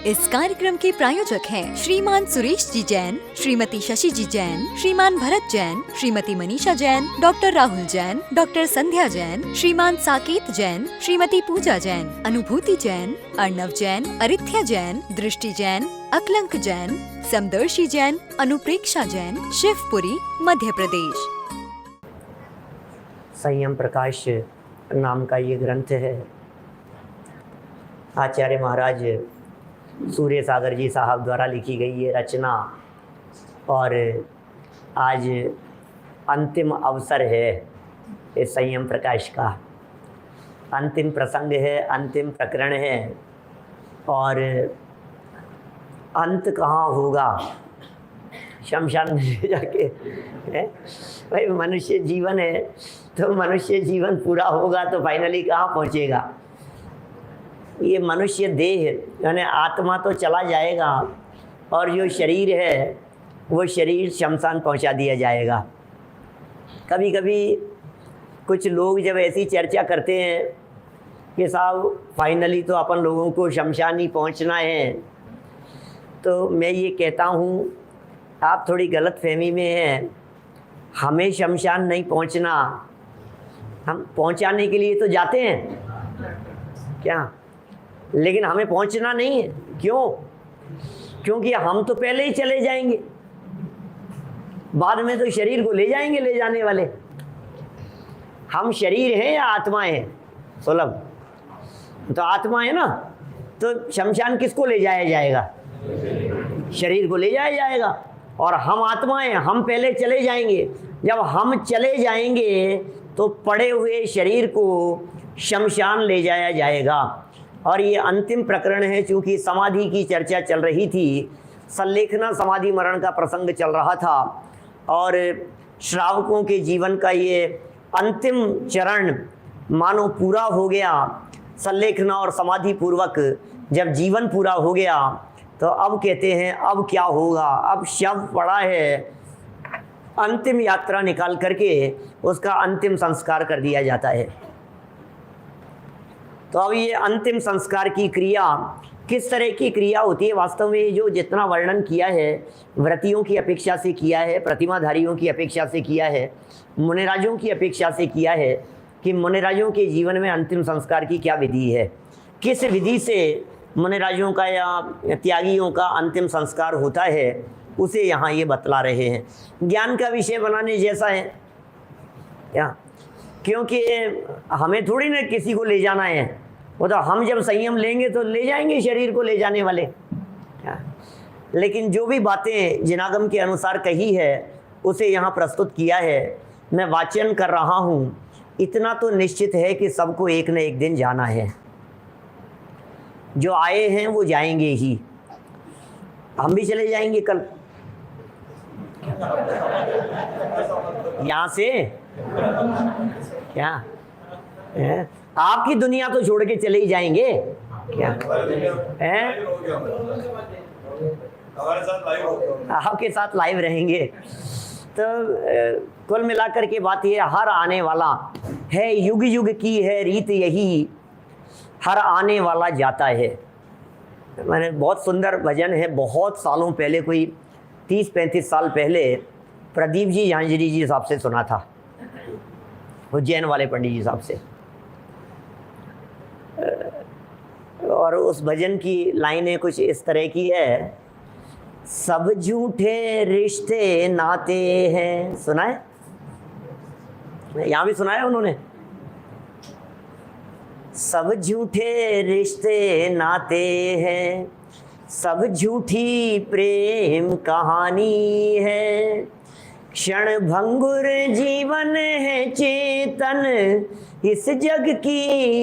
इस कार्यक्रम के प्रायोजक हैं श्रीमान सुरेश जी जैन, श्रीमती शशि जी जैन, श्रीमान भरत जैन, श्रीमती मनीषा जैन, डॉक्टर राहुल जैन, डॉक्टर संध्या जैन, श्रीमान साकेत जैन, श्रीमती पूजा जैन, अनुभूति जैन, अर्णव जैन, अरिथ्या जैन, दृष्टि जैन, अकलंक जैन, समदर्शी जैन, अनुप्रेक्षा जैन, शिवपुरी, मध्य प्रदेश। संयम प्रकाश नाम का ये ग्रंथ है। आचार्य महाराज सूर्य सागर जी साहब द्वारा लिखी गई ये रचना, और आज अंतिम अवसर है इस संयम प्रकाश का। अंतिम प्रसंग है, अंतिम प्रकरण है, और अंत कहाँ होगा? शमशान में जाके है भाई। मनुष्य जीवन है तो मनुष्य जीवन पूरा होगा तो फाइनली कहाँ पहुँचेगा? ये मनुष्य देह यानी आत्मा तो चला जाएगा, और जो शरीर है वो शरीर शमशान पहुंचा दिया जाएगा। कभी कभी कुछ लोग जब ऐसी चर्चा करते हैं कि साहब फाइनली तो अपन लोगों को शमशान ही पहुंचना है, तो मैं ये कहता हूँ आप थोड़ी गलत फहमी में हैं। हमें शमशान नहीं पहुंचना, हम पहुंचाने के लिए तो जाते हैं क्या, लेकिन हमें पहुंचना नहीं है। क्यों? क्योंकि हम तो पहले ही चले जाएंगे, बाद में तो शरीर को ले जाएंगे ले जाने वाले। हम शरीर हैं या आत्मा है? सुलभ तो आत्मा है ना, तो शमशान किसको ले जाया जाएगा? शरीर को ले जाया जाएगा। और हम आत्मा हैं, हम पहले चले जाएंगे। जब हम चले जाएंगे तो पड़े हुए शरीर को शमशान ले जाया जाएगा। और ये अंतिम प्रकरण है। चूँकि समाधि की चर्चा चल रही थी, संलेखना समाधि मरण का प्रसंग चल रहा था, और श्रावकों के जीवन का ये अंतिम चरण मानो पूरा हो गया। संलेखना और समाधि पूर्वक जब जीवन पूरा हो गया तो अब कहते हैं अब क्या होगा? अब शव पड़ा है, अंतिम यात्रा निकाल करके उसका अंतिम संस्कार कर दिया जाता है। तो अब ये अंतिम संस्कार की क्रिया किस तरह की क्रिया होती है? वास्तव में जो जितना वर्णन किया है व्रतियों की अपेक्षा से किया है, प्रतिमाधारियों की अपेक्षा से किया है, मुनिराजों की अपेक्षा से किया है कि मुनिराजों के जीवन में अंतिम संस्कार की क्या विधि है, किस विधि से मुनिराजों का या त्यागियों का अंतिम संस्कार होता है, उसे यहाँ ये बतला रहे हैं। ज्ञान का विषय बनाने जैसा है क्या? क्योंकि हमें थोड़ी ना किसी को ले जाना है, वो तो हम जब संयम लेंगे तो ले जाएंगे शरीर को ले जाने वाले। लेकिन जो भी बातें जिनागम के अनुसार कही है उसे यहाँ प्रस्तुत किया है। मैं वाचन कर रहा हूँ। इतना तो निश्चित है कि सबको एक न एक दिन जाना है। जो आए हैं वो जाएंगे ही। हम भी चले जाएंगे कल यहाँ से। क्या है? आपकी दुनिया तो छोड़ के चले ही जाएंगे क्या है? आपके साथ लाइव रहेंगे। तो कुल मिलाकर के बात ये, हर आने वाला है, युग युग की है रीत यही, हर आने वाला जाता है। मैंने बहुत सुंदर भजन है, बहुत सालों पहले, कोई 30-35 साल पहले प्रदीप जी झांझरी जी साहब से सुना था, उज्जैन वाले पंडित जी साहब से। और उस भजन की लाइनें कुछ इस तरह की है, सब झूठे रिश्ते नाते हैं। सुना है? यहाँ भी सुना है उन्होंने। सब झूठे रिश्ते नाते हैं, सब झूठी प्रेम कहानी है, क्षण भंगुर जीवन है चेतन, इस जग की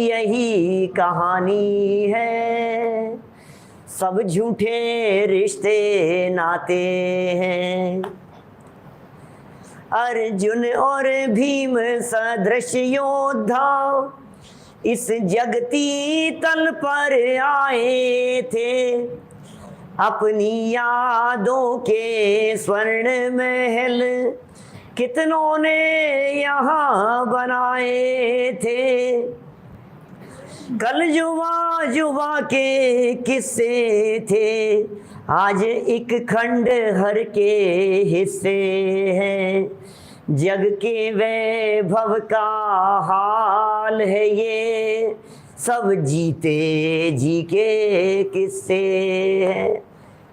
यही कहानी है। सब झूठे रिश्ते नाते हैं। अर्जुन और भीम सदृश योद्धा इस जगती तल पर आए थे, अपनी यादों के स्वर्ण महल कितनों ने यहाँ बनाए थे। कल जुबा जुबा के किस्से थे, आज एक खंड हर के हिस्से हैं। जग के वैभव का हाल है ये, सब जीते जी के किस्से हैं।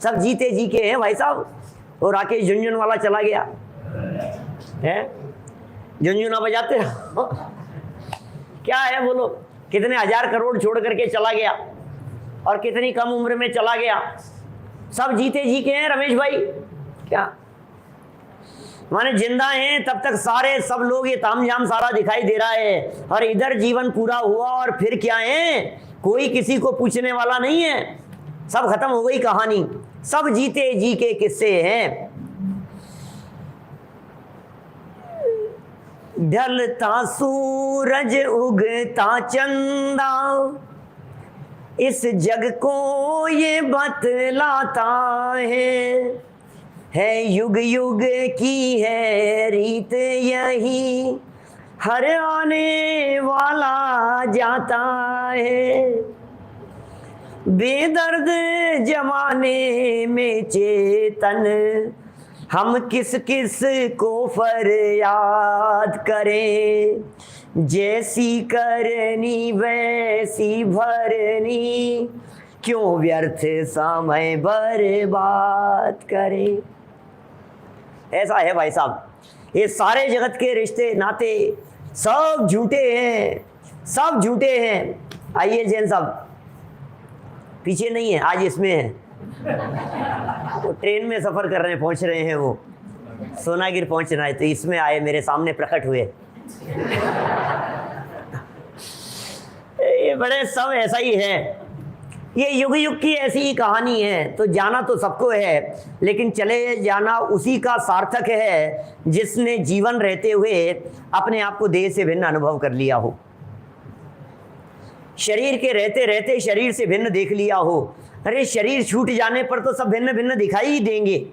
सब जीते जी के हैं भाई साहब। और राकेश झुनझुनवाला चला गया है, झुनझुना बजाते हो क्या है बोलो, कितने हजार करोड़ छोड़ करके चला गया और कितनी कम उम्र में चला गया। सब जीते जी के हैं रमेश भाई। क्या माने जिंदा हैं तब तक सारे सब लोग ये तामझाम सारा दिखाई दे रहा है, और इधर जीवन पूरा हुआ और फिर क्या है, कोई किसी को पूछने वाला नहीं है। सब खत्म हो गई कहानी, सब जीते जी के किस्से हैं। ढलता सूरज उगता चंदा, इस जग को ये बतलाता है युग युग की है रीत यही, हर आने वाला जाता है। बेदर्द जमाने में चेतन, हम किस किस को फरियाद करें, जैसी करनी वैसी भरनी, क्यों व्यर्थ समय बर्बाद करें। ऐसा है भाई साहब, ये सारे जगत के रिश्ते नाते सब झूठे हैं, सब झूठे हैं। आइए जैन साहब, पीछे नहीं है, आज इसमें है। वो ट्रेन में सफ़र कर रहे हैं, पहुंच रहे हैं, वो सोनागिर पहुंचना है, तो इसमें आए, मेरे सामने प्रकट हुए। ये बड़े सब ऐसा ही है, ये युग युग की ऐसी ही कहानी है। तो जाना तो सबको है, लेकिन चले जाना उसी का सार्थक है जिसने जीवन रहते हुए अपने आप को देह से भिन्न अनुभव कर लिया हो, शरीर के रहते रहते शरीर से भिन्न देख लिया हो। अरे शरीर छूट जाने पर तो सब भिन्न भिन्न दिखाई ही देंगे।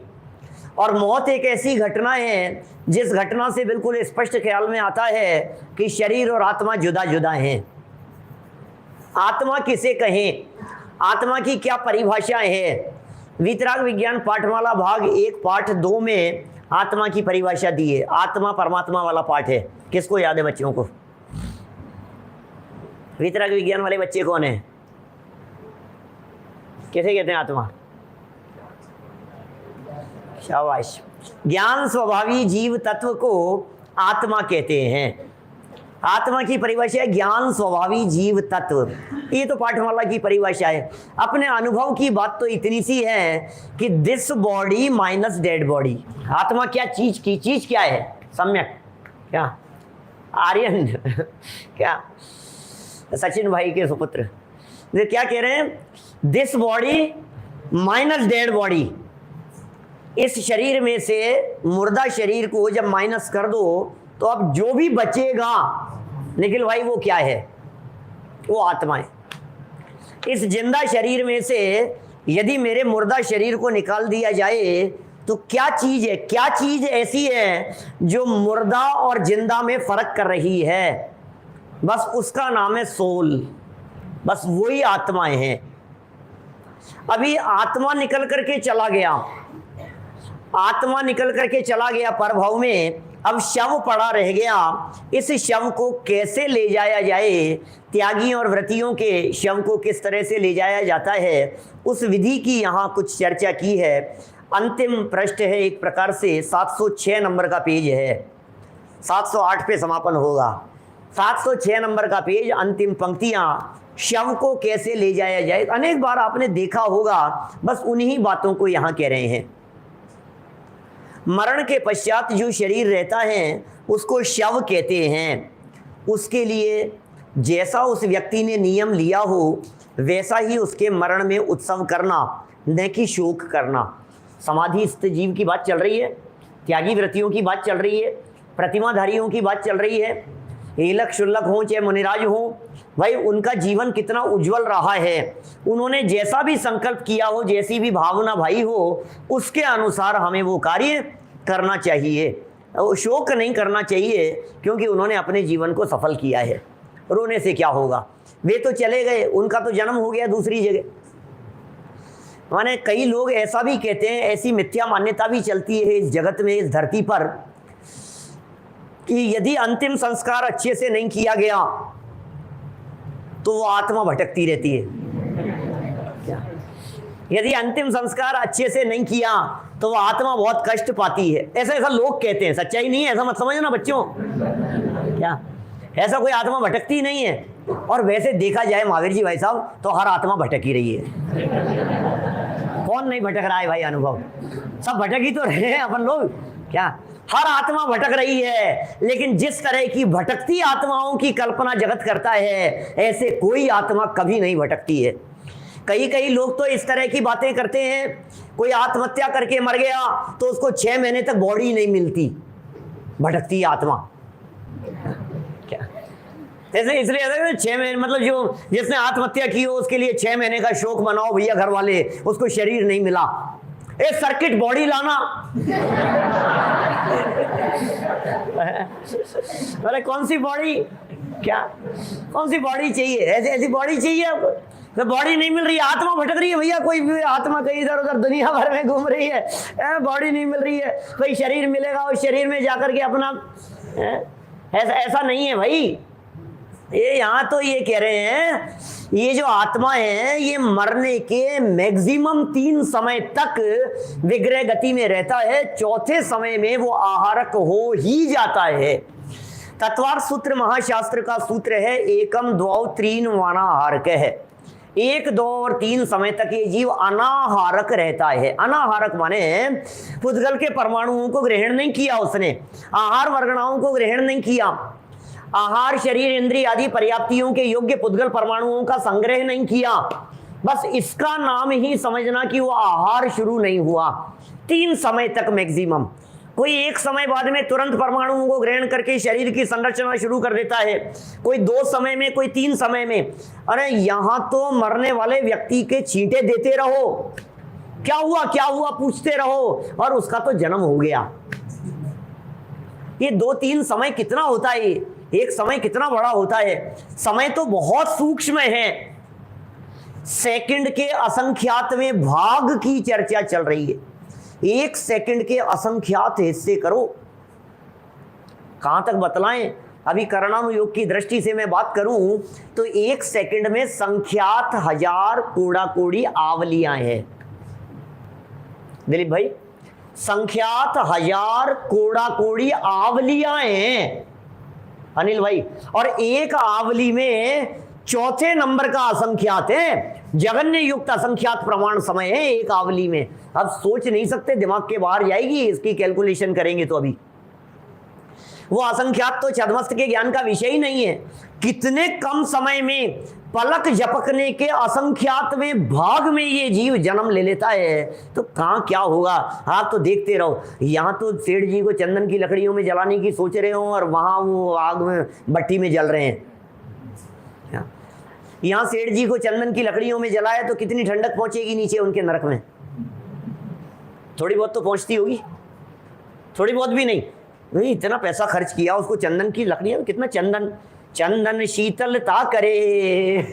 और मौत एक ऐसी घटना है जिस घटना से बिल्कुल स्पष्ट ख्याल में आता है कि शरीर और आत्मा जुदा जुदा हैं। आत्मा किसे कहें, आत्मा की क्या परिभाषा है। वीतराग विज्ञान पाठमाला भाग 1 पाठ 2 में आत्मा की परिभाषा दी है। आत्मा परमात्मा वाला पाठ है, किसको याद है बच्चों को? वीतराग विज्ञान वाले बच्चे कौन है? कैसे कहते हैं आत्मा? शाबाश। ज्ञान स्वभावी जीव तत्व को आत्मा कहते हैं। आत्मा की परिभाषा है ज्ञान स्वभावी जीव तत्व। ये तो पाठमाला की परिभाषा है। अपने अनुभव की बात तो इतनी सी है कि this body minus dead body. आत्मा क्या चीज की, चीज क्या है? सम्यक क्या आर्यन क्या सचिन भाई के सुपुत्र ये क्या कह रहे हैं? This body minus dead body. इस शरीर में से मुर्दा शरीर को जब माइनस कर दो तो अब जो भी बचेगा निखिल भाई वो क्या है? वो आत्मा है। इस जिंदा शरीर में से यदि मेरे मुर्दा शरीर को निकाल दिया जाए तो क्या चीज है, क्या चीज ऐसी है जो मुर्दा और जिंदा में फर्क कर रही है? बस उसका नाम है सोल। बस वही आत्माएं हैं। अभी आत्मा निकल करके चला गया, आत्मा निकल करके चला गया परभव में, अब शव पड़ा रह गया। इस शव को कैसे ले जाया जाए, त्यागी और व्रतियों के शव को किस तरह से ले जाया जाता है, उस विधि की यहाँ कुछ चर्चा की है। अंतिम पृष्ठ है, एक प्रकार से 706 नंबर का पेज है, 708 पे समापन होगा। 706 नंबर का पेज, अंतिम पंक्तियाँ, शव को कैसे ले जाया जाए। अनेक बार आपने देखा होगा, बस उन्हीं बातों को यहाँ कह रहे हैं। मरण के पश्चात जो शरीर रहता है उसको शव कहते हैं। उसके लिए जैसा उस व्यक्ति ने नियम लिया हो वैसा ही उसके मरण में उत्सव करना, न कि शोक करना। समाधिस्थ जीव की बात चल रही है, त्यागी व्रतियों की बात चल रही है, प्रतिमाधारियों की बात चल रही है। हेलक शुल्लक हों चाहे मुनिराज हों, भाई उनका जीवन कितना उज्जवल रहा है। उन्होंने जैसा भी संकल्प किया हो, जैसी भी भावना भाई हो, उसके अनुसार हमें वो कार्य करना चाहिए। शोक नहीं करना चाहिए, क्योंकि उन्होंने अपने जीवन को सफल किया है। रोने से क्या होगा? वे तो चले गए, उनका तो जन्म हो गया दूसरी जगह। माने कई लोग ऐसा भी कहते हैं, ऐसी मिथ्या मान्यता भी चलती है इस जगत में, इस धरती पर, कि यदि अंतिम संस्कार अच्छे से नहीं किया गया तो वो आत्मा भटकती रहती है। क्या? यदि अंतिम संस्कार अच्छे से नहीं किया तो वो आत्मा बहुत कष्ट पाती है। ऐसा ऐसा लोग कहते हैं, सच्चाई नहीं है, ऐसा मत समझना बच्चों। क्या? ऐसा कोई आत्मा भटकती नहीं है। और वैसे देखा जाए महावीर जी भाई साहब, तो हर आत्मा भटक ही रही है। कौन नहीं भटक रहा है भाई? अनुभव सब भटक ही तो रहे हैं अपन लोग। क्या? हर आत्मा भटक रही है, लेकिन जिस तरह की भटकती आत्माओं की कल्पना जगत करता है, ऐसे कोई आत्मा कभी नहीं भटकती है। कई लोग तो इस तरह की बातें करते हैं, कोई आत्महत्या करके मर गया तो उसको 6 महीने तक बॉडी नहीं मिलती, भटकती आत्मा। क्या? ऐसे इसलिए 6 महीने, मतलब जो जिसने आत्महत्या की हो उसके लिए 6 महीने का शोक मनाओ भैया घर वाले, उसको शरीर नहीं मिला, एक सर्किट बॉडी लाना। अरे कौन सी बॉडी? क्या कौन सी बॉडी चाहिए? ऐसी बॉडी चाहिए आपको? तो बॉडी नहीं मिल रही है, आत्मा भटक रही है भैया। कोई भी आत्मा कहीं इधर उधर दुनिया भर में घूम रही है, बॉडी नहीं मिल रही है। कोई शरीर मिलेगा, उस शरीर में जाकर के अपना, ऐसा नहीं है भाई। ये यहाँ तो ये कह रहे हैं, ये जो आत्मा है ये मरने के मैक्सिमम 3 समय तक विग्रह गति में रहता है, चौथे समय में वो आहारक हो ही जाता है। तत्वार्थ सूत्र महाशास्त्र का सूत्र है, एकम द्वौ त्रीन वानाहारक है। 1, 2 और 3 समय तक ये जीव अनाहारक रहता है। अनाहारक माने पुद्गल के परमाणुओं को ग्रहण नहीं किया उसने, आहार वर्गणाओं को ग्रहण नहीं किया, आहार शरीर इंद्रिय आदि पर्याप्तियों के योग्य पुद्गल परमाणुओं का संग्रह नहीं किया। बस इसका नाम ही समझना कि वो आहार शुरू नहीं हुआ। 3 समय तक मैक्सिमम। कोई 1 समय बाद में तुरंत परमाणुओं को ग्रहण करके शरीर की संरचना शुरू कर देता है, कोई 2 समय में, कोई 3 समय में। अरे यहां तो मरने वाले व्यक्ति के छींटे देते रहो, क्या हुआ पूछते रहो, और उसका तो जन्म हो गया। ये 2-3 समय कितना होता है? एक समय कितना बड़ा होता है? समय तो बहुत सूक्ष्म है। सेकंड के असंख्यात में भाग की चर्चा चल रही है। 1 सेकंड के असंख्यात हिस्से करो, कहां तक बतलाएं? अभी करणाम योग की दृष्टि से मैं बात करूं तो 1 सेकंड में संख्यात 1000 कोड़ा कोड़ी आवलियां हैं। दिलीप भाई, संख्यात 1000 कोड़ा कोड़ी आवलियां हैं अनिल भाई, और एक आवली में चौथे नंबर का असंख्यात है, जगन्य युक्त असंख्यात प्रमाण समय है एक आवली में। अब सोच नहीं सकते, दिमाग के बाहर जाएगी इसकी कैलकुलेशन करेंगे तो। अभी वो असंख्यात तो छद्मस्त के ज्ञान का विषय ही नहीं है। कितने कम समय में, पलक झपकने के असंख्यात में भाग में ये जीव जन्म ले लेता है, तो कहाँ क्या होगा आप तो देखते रहो। यहाँ तो सेठ जी को चंदन की लकड़ियों में जलाने की सोच रहे हो और वहाँ वो आग में भट्टी में जल रहे हैं। यहाँ सेठ जी को चंदन की लकड़ियों में जलाया तो कितनी ठंडक पहुंचेगी नीचे उनके नरक में? थोड़ी बहुत तो पहुंचती होगी, थोड़ी बहुत भी नहीं। नहीं, इतना पैसा खर्च किया उसको चंदन की लकड़ियां, कितना चंदन शीतलता करे,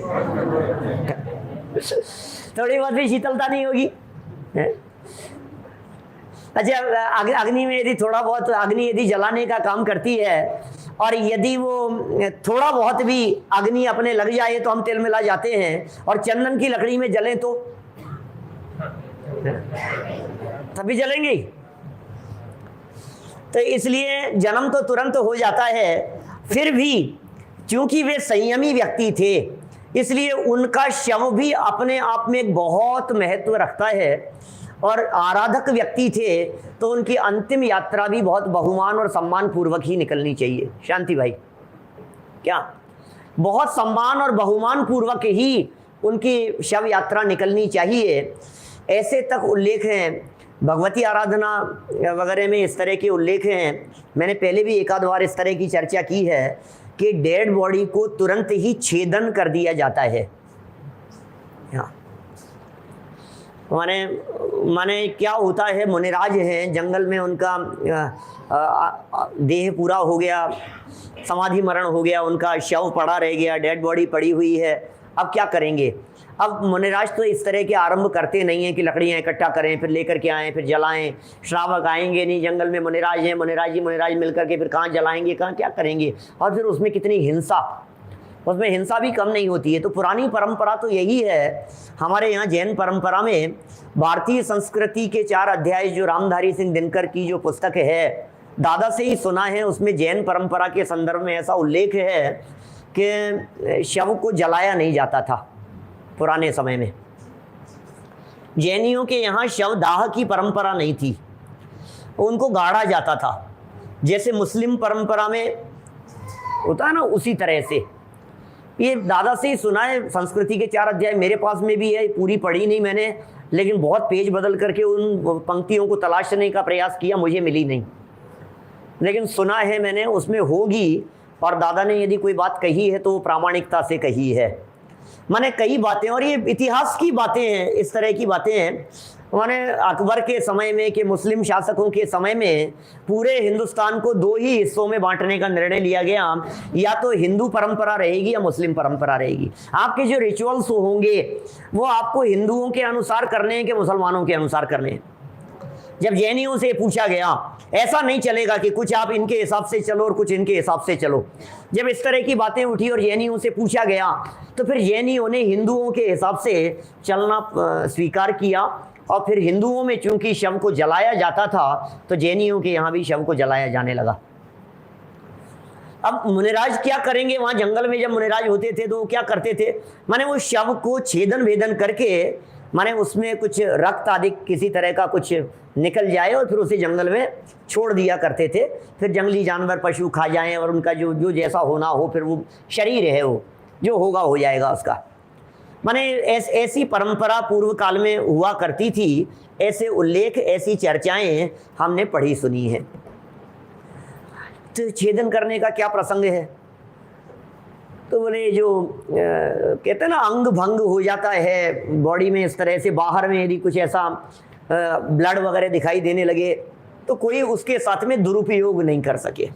थोड़ी बहुत भी शीतलता नहीं होगी। अच्छा, अग्नि में यदि थोड़ा बहुत अग्नि यदि जलाने का काम करती है, और यदि वो थोड़ा बहुत भी अग्नि अपने लग जाए तो हम तिलमिला जाते हैं, और चंदन की लकड़ी में जलें तो तभी जलेंगे। तो इसलिए जन्म तो तुरंत हो जाता है, फिर भी क्योंकि वे संयमी व्यक्ति थे इसलिए उनका शव भी अपने आप में एक बहुत महत्व रखता है, और आराधक व्यक्ति थे तो उनकी अंतिम यात्रा भी बहुत बहुमान और सम्मान पूर्वक ही निकलनी चाहिए। शांति भाई, क्या बहुत सम्मान और बहुमान पूर्वक ही उनकी शव यात्रा निकलनी चाहिए। ऐसे तक उल्लेख हैं, भगवती आराधना वगैरह में इस तरह के उल्लेख हैं। मैंने पहले भी एक आध बार इस तरह की चर्चा की है कि डेड बॉडी को तुरंत ही छेदन कर दिया जाता है। माने क्या होता है, मुनिराज हैं, जंगल में उनका देह पूरा हो गया, समाधि मरण हो गया, उनका शव पड़ा रह गया, डेड बॉडी पड़ी हुई है, अब क्या करेंगे। अब मुनिराज तो इस तरह के आरंभ करते नहीं हैं कि लकड़ियाँ इकट्ठा करें फिर लेकर के आएँ फिर जलाएं। श्रावक आएंगे नहीं, जंगल में मुनिराज हैं, मुनिराज जी मुनिराज मिलकर के फिर कहाँ जलाएंगे, कहाँ क्या करेंगे, और फिर उसमें कितनी हिंसा, उसमें हिंसा भी कम नहीं होती है। तो पुरानी परंपरा तो यही है हमारे यहाँ जैन परंपरा में। भारतीय संस्कृति के 4 अध्याय जो रामधारी सिंह दिनकर की जो पुस्तक है, दादा से ही सुना है, उसमें जैन परंपरा के संदर्भ में ऐसा उल्लेख है कि शव को जलाया नहीं जाता था पुराने समय में। जैनियों के यहाँ शव दाह की परंपरा नहीं थी, उनको गाड़ा जाता था, जैसे मुस्लिम परंपरा में होता है ना, उसी तरह से। ये दादा से ही सुना है। संस्कृति के 4 अध्याय मेरे पास में भी है, पूरी पढ़ी नहीं मैंने, लेकिन बहुत पेज बदल करके उन पंक्तियों को तलाशने का प्रयास किया, मुझे मिली नहीं, लेकिन सुना है मैंने, उसमें होगी। और दादा ने यदि कोई बात कही है तो वो प्रामाणिकता से कही है। माने कई बातें, और ये इतिहास की बातें हैं, इस तरह की बातें हैं। माने अकबर के समय में कि मुस्लिम शासकों के समय में पूरे हिंदुस्तान को 2 ही हिस्सों में बांटने का निर्णय लिया गया, या तो हिंदू परंपरा रहेगी या मुस्लिम परंपरा रहेगी। आपके जो रिचुअल्स होंगे वो आपको हिंदुओं के अनुसार करने हैं कि मुसलमानों के अनुसार करने हैं। जब जैनियों से पूछा गया, ऐसा नहीं चलेगा कि कुछ आप इनके हिसाब से चलो और कुछ इनके हिसाब से चलो। जब इस तरह की बातें उठी और जैनियों से पूछा गया, तो फिर जैनियों ने हिंदुओं के हिसाब से चलना स्वीकार किया। और फिर हिंदुओं में चूंकि शव को जलाया जाता था, तो जैनियों के यहाँ भी शव को जलाया जाने लगा। अब मुनिराज क्या करेंगे, वहाँ जंगल में जब मुनिराज होते थे तो वो क्या करते थे, माने वो शव को छेदन भेदन करके, माने उसमें कुछ रक्त आदि किसी तरह का कुछ निकल जाए और फिर उसे जंगल में छोड़ दिया करते थे। फिर जंगली जानवर पशु खा जाएं और उनका जो जैसा होना हो, फिर वो शरीर है वो जो होगा हो जाएगा उसका। माने ऐसी परंपरा पूर्व काल में हुआ करती थी, ऐसे उल्लेख, ऐसी चर्चाएं हमने पढ़ी सुनी है। तो छेदन करने का क्या प्रसंग है, तो बोले जो कहते हैं ना अंग भंग हो जाता है बॉडी में, इस तरह से बाहर में यदि कुछ ऐसा ब्लड वगैरह दिखाई देने लगे तो कोई उसके साथ में दुरुपयोग नहीं कर सके।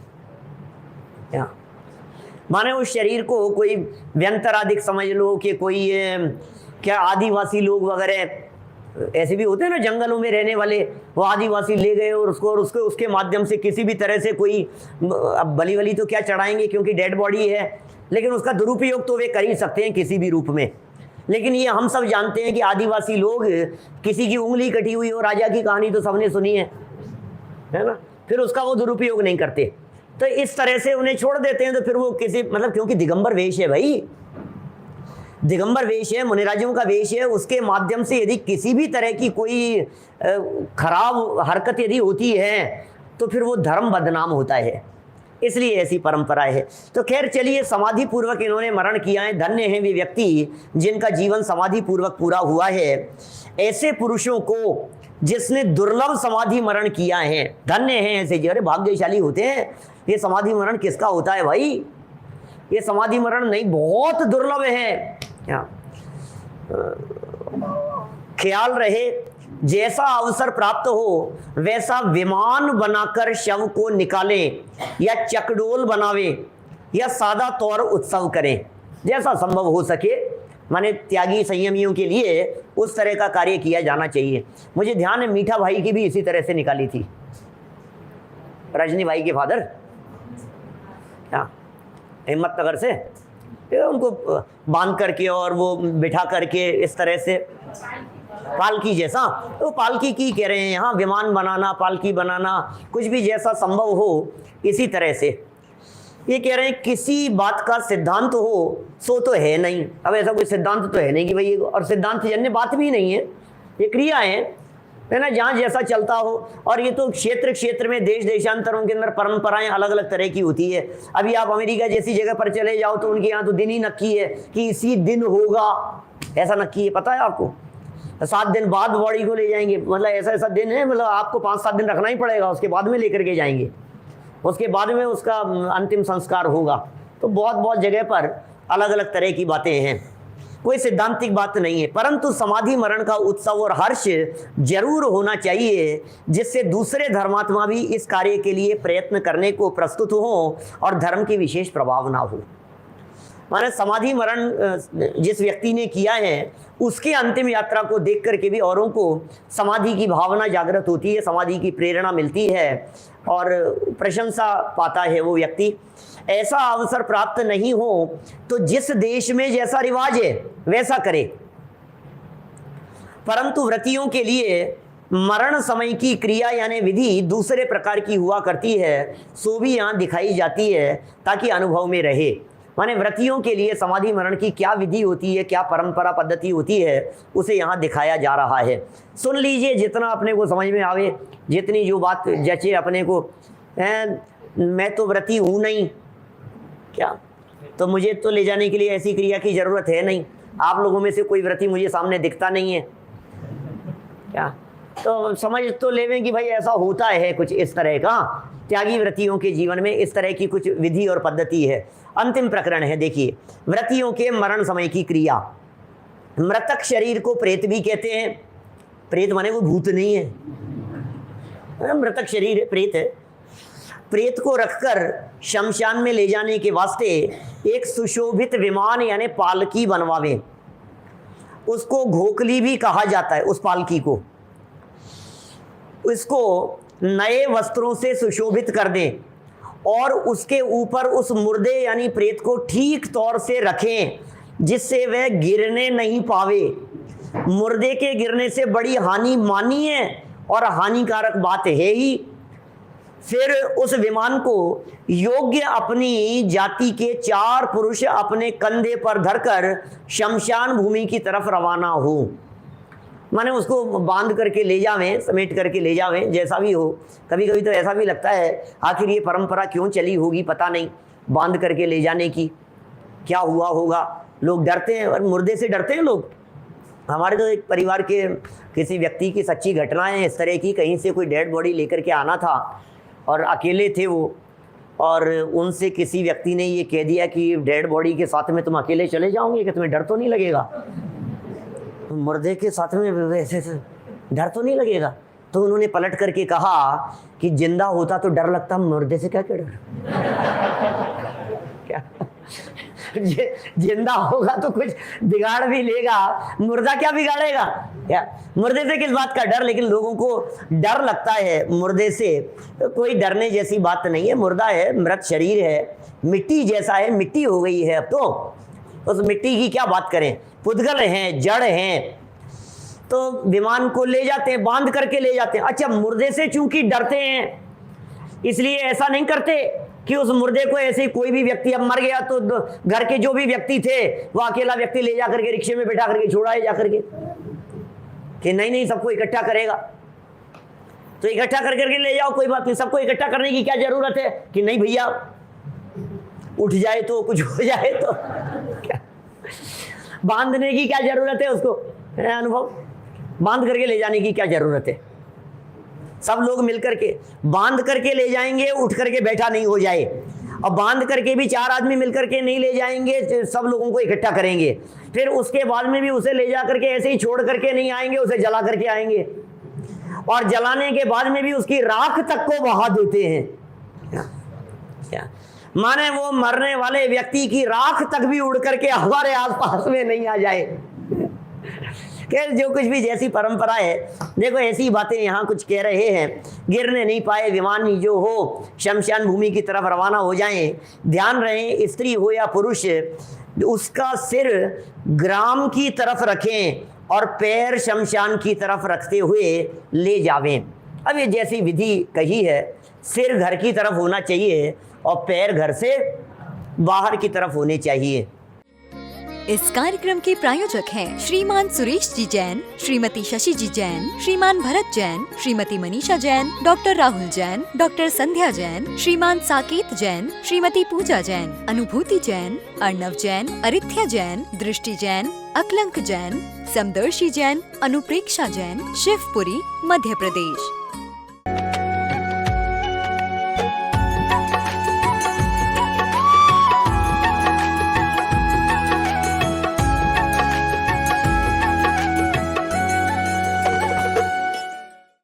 माने उस शरीर को कोई व्यंतराधिक समझ लो कि कोई क्या आदिवासी लोग वगैरह ऐसे भी होते हैं ना जंगलों में रहने वाले, वो आदिवासी ले गए और उसको उसके माध्यम से किसी भी तरह से कोई, अब बलि वली तो क्या चढ़ाएंगे क्योंकि डेड बॉडी है, लेकिन उसका दुरुपयोग तो वे कर ही सकते हैं किसी भी रूप में। लेकिन ये हम सब जानते हैं कि आदिवासी लोग, किसी की उंगली कटी हुई हो, राजा की कहानी तो सबने सुनी है ना, फिर उसका वो दुरुपयोग नहीं करते, तो इस तरह से उन्हें छोड़ देते हैं। तो फिर वो किसी मतलब, क्योंकि दिगंबर वेश है भाई, दिगंबर वेश है, मुनिराजों का वेश है, उसके माध्यम से यदि किसी भी तरह की कोई खराब हरकत यदि होती है तो फिर वो धर्म बदनाम होता है, इसलिए ऐसी परंपरा है। तो खैर चलिए, समाधि पूर्वक इन्होंने मरण किया है। धन्य हैं वे व्यक्ति जिनका जीवन समाधि पूर्वक पूरा हुआ है। ऐसे पुरुषों को जिसने दुर्लभ समाधि मरण किया है, धन्य हैं ऐसे जी। अरे भाग्यशाली होते हैं। ये समाधि मरण किसका होता है भाई, ये समाधि मरण नहीं, बहुत दुर्लभ है। ख्याल रहे, जैसा अवसर प्राप्त हो वैसा विमान बनाकर शव को निकालें, या चकडोल बनावें, या सादा तौर उत्सव करें, जैसा संभव हो सके। माने त्यागी संयमियों के लिए उस तरह का कार्य किया जाना चाहिए। मुझे ध्यान है मीठा भाई की भी इसी तरह से निकाली थी, रजनी भाई के फादर, हिम्मतनगर से, उनको बांध करके और वो बिठा करके इस तरह से पालकी जैसा, तो पालकी की कह रहे हैं यहाँ, विमान बनाना, पालकी बनाना, कुछ भी जैसा संभव हो इसी तरह से। ये कह रहे हैं किसी बात का सिद्धांत हो सो तो है नहीं। अब ऐसा कोई सिद्धांत तो है नहीं कि भाई, और सिद्धांत जन्य बात भी नहीं है, ये क्रिया है ना, जहाँ जैसा चलता हो। और ये तो क्षेत्र क्षेत्र में, देश देशांतरों के अंदर परंपराएं अलग अलग तरह की होती है। अभी आप अमेरिका जैसी जगह पर चले जाओ तो उनके यहाँ तो दिन ही नक्की है कि इसी दिन होगा, ऐसा नक्की है, पता है आपको। 7 दिन बाद बॉडी को ले जाएंगे, मतलब ऐसा ऐसा दिन है, मतलब आपको 5-7 दिन रखना ही पड़ेगा, उसके बाद में लेकर के जाएंगे, उसके बाद में उसका अंतिम संस्कार होगा। तो बहुत बहुत जगह पर अलग अलग तरह की बातें हैं। कोई सिद्धांतिक बात नहीं है, परंतु समाधि मरण का उत्सव और हर्ष जरूर होना चाहिए, जिससे दूसरे धर्मात्मा भी इस कार्य के लिए प्रयत्न करने को प्रस्तुत हो और धर्म की विशेष प्रभाव ना हो। माने समाधि मरण जिस व्यक्ति ने किया है उसके अंतिम यात्रा को देख करके भी औरों को समाधि की भावना जागृत होती है, समाधि की प्रेरणा मिलती है और प्रशंसा पाता है वो व्यक्ति। ऐसा अवसर प्राप्त नहीं हो तो जिस देश में जैसा रिवाज है वैसा करे, परंतु व्रतियों के लिए मरण समय की क्रिया यानी विधि दूसरे प्रकार की हुआ करती है, सो भी यहाँ दिखाई जाती है ताकि अनुभव में रहे। माने व्रतियों के लिए समाधि मरण की क्या विधि होती है, क्या परंपरा पद्धति होती है, उसे यहाँ दिखाया जा रहा है। सुन लीजिए, जितना अपने को समझ में आवे, जितनी जो बात जचे अपने को। मैं तो व्रती हूँ नहीं, क्या तो मुझे तो ले जाने के लिए ऐसी क्रिया की ज़रूरत है नहीं। आप लोगों में से कोई व्रती मुझे सामने दिखता नहीं है क्या, तो समझ तो लेवें कि भाई ऐसा होता है कुछ इस तरह का। त्यागी व्रतियों के जीवन में इस तरह की कुछ विधि और पद्धति है। अंतिम प्रकरण है, देखिए, व्रतियों के मरण समय की क्रिया। मृतक शरीर को प्रेत भी कहते हैं। प्रेत माने वो भूत नहीं है, मृतक शरीर है, प्रेत है। प्रेत को रखकर शमशान में ले जाने के वास्ते एक सुशोभित विमान यानी पालकी बनवावे। उसको घोकली भी कहा जाता है, उस पालकी को। इसको नए वस्त्रों से सुशोभित कर दें और उसके ऊपर उस मुर्दे यानी प्रेत को ठीक तौर से रखें, जिससे वह गिरने नहीं पावे। मुर्दे के गिरने से बड़ी हानि मानी है और हानिकारक बात है ही। फिर उस विमान को योग्य अपनी जाति के 4 पुरुष अपने कंधे पर धरकर शमशान भूमि की तरफ रवाना हो। माने उसको बांध करके ले जावें, समेट करके ले जावें, जैसा भी हो। कभी कभी तो ऐसा भी लगता है आखिर ये परंपरा क्यों चली होगी पता नहीं, बांध करके ले जाने की क्या हुआ होगा। लोग डरते हैं और मुर्दे से डरते हैं लोग। हमारे तो एक परिवार के किसी व्यक्ति की सच्ची घटनाएं इस तरह की, कहीं से कोई डेड बॉडी लेकर के आना था और अकेले थे वो, और उनसे किसी व्यक्ति ने ये कह दिया कि डेड बॉडी के साथ में तुम अकेले चले जाओगे, कि तुम्हें डर तो नहीं लगेगा? मुर्दे के साथ में वैसे डर तो नहीं लगेगा? तो उन्होंने पलट करके कहा कि जिंदा होता तो डर लगता, मुर्दे से क्या क्या डर। क्या जिंदा होगा तो कुछ बिगाड़ भी लेगा, मुर्दा क्या बिगाड़ेगा? क्या मुर्दे से किस बात का डर? लेकिन लोगों को डर लगता है मुर्दे से। तो कोई डरने जैसी बात नहीं है। मुर्दा है, मृत शरीर है, मिट्टी जैसा है, मिट्टी हो गई है अब तो। उस मिट्टी की क्या बात करें, पुद्गल हैं, जड़ हैं। तो विमान को ले जाते हैं, बांध करके ले जाते हैं। अच्छा, मुर्दे से चूंकि डरते हैं इसलिए ऐसा नहीं करते कि उस मुर्दे को ऐसे कोई भी व्यक्ति अब मर गया तो घर के जो भी व्यक्ति थे वो अकेला व्यक्ति ले जा करके रिक्शे में बैठा करके छोड़ाए जा करके, कि नहीं सबको इकट्ठा करेगा तो इकट्ठा कर करके ले जाओ, कोई बात नहीं। सबको इकट्ठा करने की क्या जरूरत है कि नहीं भैया उठ जाए तो कुछ हो जाए तो क्या बांधने की क्या जरूरत है उसको? अनुभव बांध करके ले जाने की क्या जरूरत है? सब लोग मिलकर के बांध करके ले जाएंगे, उठ करके बैठा नहीं हो जाए। और बांध करके भी 4 आदमी मिलकर के नहीं ले जाएंगे, सब लोगों को इकट्ठा करेंगे। फिर उसके बाद में भी उसे ले जा करके ऐसे ही छोड़ करके नहीं आएंगे, उसे जला करके आएंगे। और जलाने के बाद में भी उसकी राख तक को बहा देते हैं। क्या माने वो मरने वाले व्यक्ति की राख तक भी उड़ करके हमारे आसपास में नहीं आ जाए। खैर, जो कुछ भी जैसी परंपरा है, देखो ऐसी बातें यहाँ कुछ कह रहे हैं। गिरने नहीं पाए विमान जो हो शमशान भूमि की तरफ रवाना हो जाएं। ध्यान रहे, स्त्री हो या पुरुष, उसका सिर ग्राम की तरफ रखें और पैर शमशान की तरफ रखते हुए ले जावें। अब ये जैसी विधि कही है, सिर घर की तरफ होना चाहिए और पैर घर से बाहर की तरफ होने चाहिए। इस कार्यक्रम के प्रायोजक हैं श्रीमान सुरेश जी जैन, श्रीमती शशि जी जैन, श्रीमान भरत जैन, श्रीमती मनीषा जैन, डॉक्टर राहुल जैन, डॉक्टर संध्या जैन, श्रीमान साकेत जैन, श्रीमती पूजा जैन, अनुभूति जैन, अर्णव जैन, अरिथ्या जैन, दृष्टि जैन, अकलंक जैन, समदर्शी जैन, अनुप्रेक्षा जैन, शिवपुरी, मध्य प्रदेश।